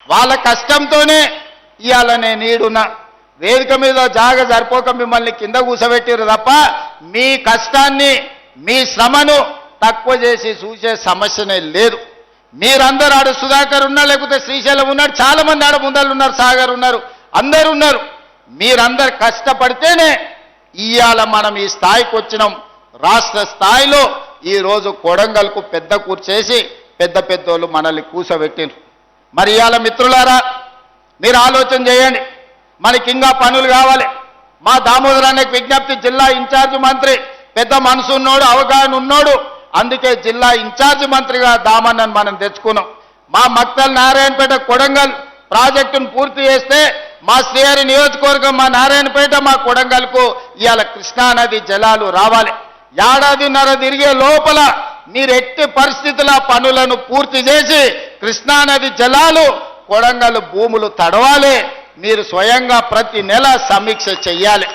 వాళ్ళ కష్టంతోనే ఇవాళ నేను ఈడున్నా. వేదిక మీద జాగ సరిపోక మిమ్మల్ని కింద కూర్చోబెట్టారు తప్ప మీ కష్టాన్ని మీ శ్రమను తక్కువ చేసి చూసే సమస్యనే లేదు. మీరందరూ ఆడ సుధాకర్ ఉన్నా, లేకపోతే శ్రీశైలం ఉన్నాడు, చాలా మంది ఆడ ముందలు ఉన్నారు, సాగర్ ఉన్నారు, అందరు ఉన్నారు. మీరందరు కష్టపడితేనే ఇవాళ మనం ఈ స్థాయికి వచ్చినాం. రాష్ట్ర స్థాయిలో ఈరోజు కొడంగల్కు పెద్ద కూర్చేసి పెద్ద పెద్దోళ్ళు మనల్ని కూర్చోబెట్టిండ్రు. మరి ఇవాళ మిత్రులారా మీరు ఆలోచన చేయండి, మనకి ఇంకా పనులు కావాలి. మా దామోదరానికి విజ్ఞప్తి, జిల్లా ఇన్ఛార్జ్ మంత్రి పెద్ద మనసు ఉన్నోడు, అవగాహన ఉన్నోడు, అందుకే జిల్లా ఇన్ఛార్జ్ మంత్రిగా దామన్నను మనం తెచ్చుకున్నాం. మా మక్తల్ నారాయణపేట కొడంగల్ ప్రాజెక్టును పూర్తి చేస్తే మా శ్రీహరి నియోజకవర్గం, మా నారాయణపేట, మా కొడంగల్కు ఇవాళ కృష్ణానది జలాలు రావాలి. ఏడాదిన్నర తిరిగే లోపల మీరు ఎట్టి పరిస్థితుల పనులను పూర్తి చేసి కృష్ణానది జలాలు కొడంగల్ భూములు తడవాలి. మీరు స్వయంగా ప్రతి నెల సమీక్ష చెయ్యాలి.